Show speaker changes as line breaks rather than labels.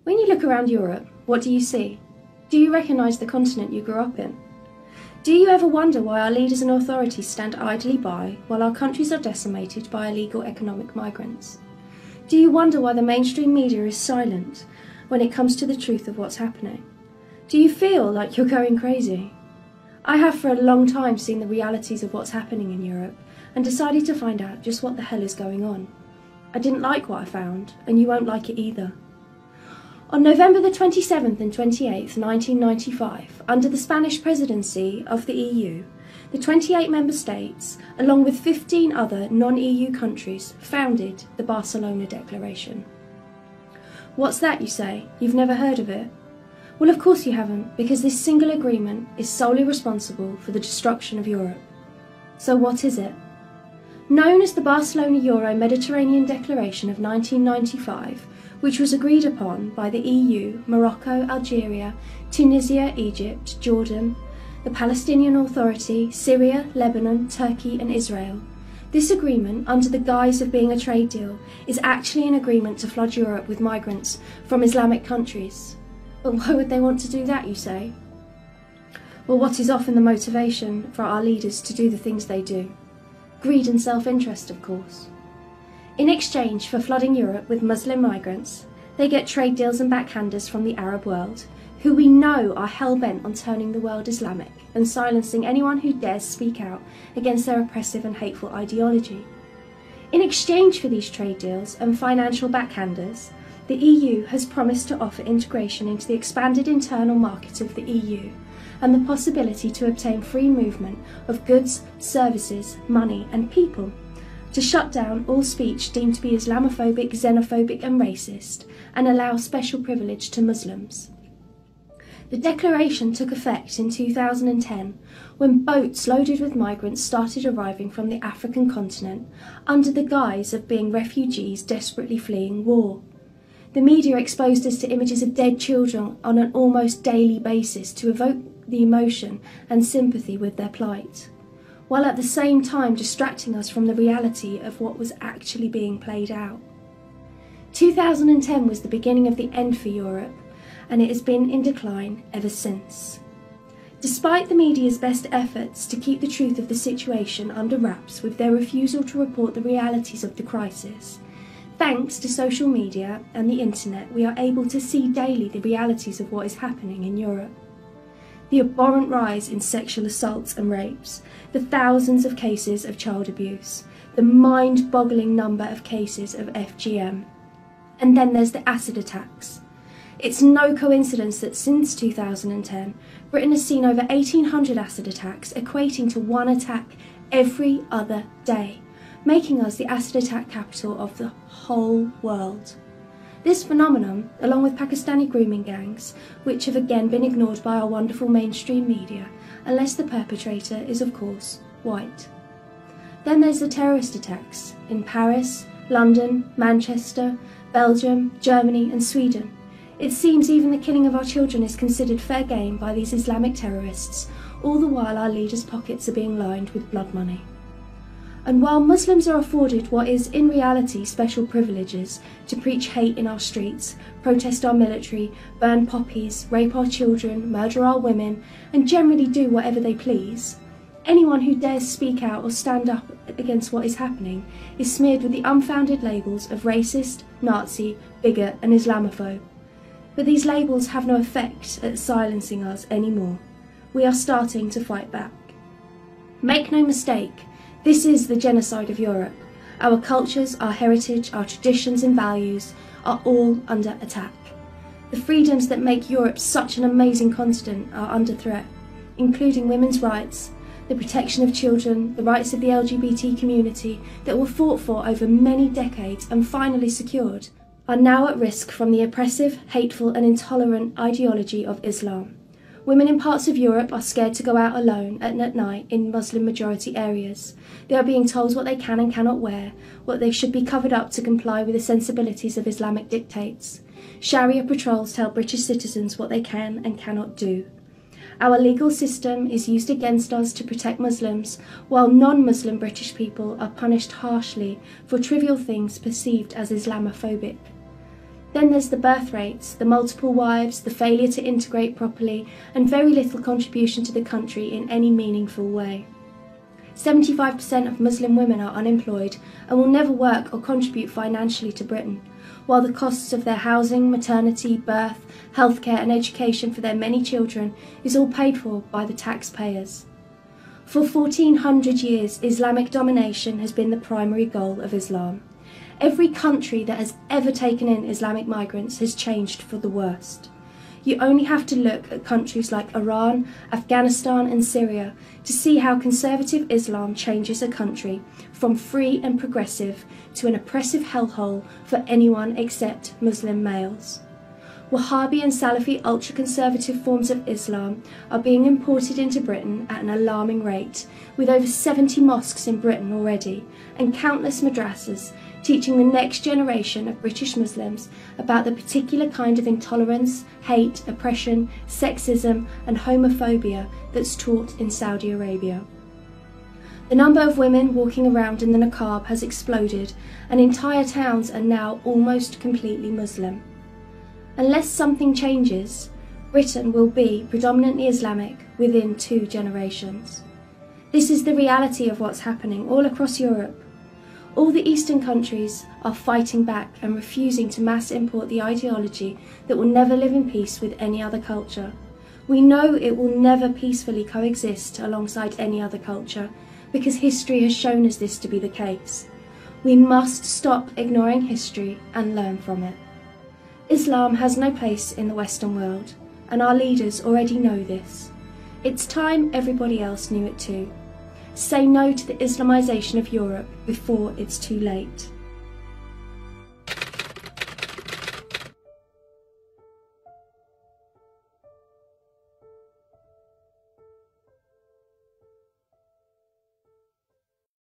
When you look around Europe, what do you see? Do you recognise the continent you grew up in? Do you ever wonder why our leaders and authorities stand idly by while our countries are decimated by illegal economic migrants? Do you wonder why the mainstream media is silent when it comes to the truth of what's happening? Do you feel like you're going crazy? I have for a long time seen the realities of what's happening in Europe and decided to find out just what the hell is going on. I didn't like what I found, and you won't like it either. On November the 27th and 28th, 1995, under the Spanish presidency of the EU, the 28 member states, along with 15 other non-EU countries, founded the Barcelona Declaration. What's that, you say? You've never heard of it? Well, of course you haven't, because this single agreement is solely responsible for the destruction of Europe. So what is it? Known as the Barcelona euro-méditerranéenne Declaration of 1995, which was agreed upon by the EU, Morocco, Algeria, Tunisia, Egypt, Jordan, the Palestinian Authority, Syria, Lebanon, Turkey and Israel. This agreement, under the guise of being a trade deal, is actually an agreement to flood Europe with migrants from Islamic countries. But why would they want to do that, you say? Well, what is often the motivation for our leaders to do the things they do? Greed and self-interest, of course. In exchange for flooding Europe with Muslim migrants, they get trade deals and backhanders from the Arab world, who we know are hell-bent on turning the world Islamic and silencing anyone who dares speak out against their oppressive and hateful ideology. In exchange for these trade deals and financial backhanders, the EU has promised to offer integration into the expanded internal market of the EU and the possibility to obtain free movement of goods, services, money and people, to shut down all speech deemed to be Islamophobic, xenophobic and racist, and allow special privilege to Muslims. The declaration took effect in 2010 when boats loaded with migrants started arriving from the African continent under the guise of being refugees desperately fleeing war. The media exposed us to images of dead children on an almost daily basis to evoke the emotion and sympathy with their plight, while at the same time distracting us from the reality of what was actually being played out. 2010 was the beginning of the end for Europe, and it has been in decline ever since. Despite the media's best efforts to keep the truth of the situation under wraps with their refusal to report the realities of the crisis, thanks to social media and the internet, we are able to see daily the realities of what is happening in Europe. The abhorrent rise in sexual assaults and rapes, the thousands of cases of child abuse, the mind-boggling number of cases of FGM. And then there's the acid attacks. It's no coincidence that since 2010, Britain has seen over 1,800 acid attacks, equating to one attack every other day, making us the acid attack capital of the whole world. This phenomenon, along with Pakistani grooming gangs, which have again been ignored by our wonderful mainstream media, unless the perpetrator is, of course, white. Then there's the terrorist attacks in Paris, London, Manchester, Belgium, Germany and Sweden. It seems even the killing of our children is considered fair game by these Islamic terrorists, all the while our leaders' pockets are being lined with blood money. And while Muslims are afforded what is in reality special privileges to preach hate in our streets, protest our military, burn poppies, rape our children, murder our women, and generally do whatever they please, anyone who dares speak out or stand up against what is happening is smeared with the unfounded labels of racist, Nazi, bigot and Islamophobe. But these labels have no effect at silencing us anymore. We are starting to fight back. Make no mistake, this is the genocide of Europe. Our cultures, our heritage, our traditions and values are all under attack. The freedoms that make Europe such an amazing continent are under threat, including women's rights, the protection of children, the rights of the LGBT community that were fought for over many decades and finally secured, are now at risk from the oppressive, hateful and intolerant ideology of Islam. Women in parts of Europe are scared to go out alone at night in Muslim-majority areas. They are being told what they can and cannot wear, what they should be covered up to comply with the sensibilities of Islamic dictates. Sharia patrols tell British citizens what they can and cannot do. Our legal system is used against us to protect Muslims, while non-Muslim British people are punished harshly for trivial things perceived as Islamophobic. Then there's the birth rates, the multiple wives, the failure to integrate properly, and very little contribution to the country in any meaningful way. 75% of Muslim women are unemployed and will never work or contribute financially to Britain, while the costs of their housing, maternity, birth, healthcare and education for their many children is all paid for by the taxpayers. For 1400 years, Islamic domination has been the primary goal of Islam. Every country that has ever taken in Islamic migrants has changed for the worst. You only have to look at countries like Iran, Afghanistan and Syria to see how conservative Islam changes a country from free and progressive to an oppressive hellhole for anyone except Muslim males. Wahhabi and Salafi ultra-conservative forms of Islam are being imported into Britain at an alarming rate, with over 70 mosques in Britain already, and countless madrasas teaching the next generation of British Muslims about the particular kind of intolerance, hate, oppression, sexism and homophobia that's taught in Saudi Arabia. The number of women walking around in the niqab has exploded, and entire towns are now almost completely Muslim. Unless something changes, Britain will be predominantly Islamic within 2 generations. This is the reality of what's happening all across Europe. All the Eastern countries are fighting back and refusing to mass import the ideology that will never live in peace with any other culture. We know it will never peacefully coexist alongside any other culture, because history has shown us this to be the case. We must stop ignoring history and learn from it. Islam has no place in the Western world, and our leaders already know this. It's time everybody else knew it too. Say no to the Islamisation of Europe before it's too late.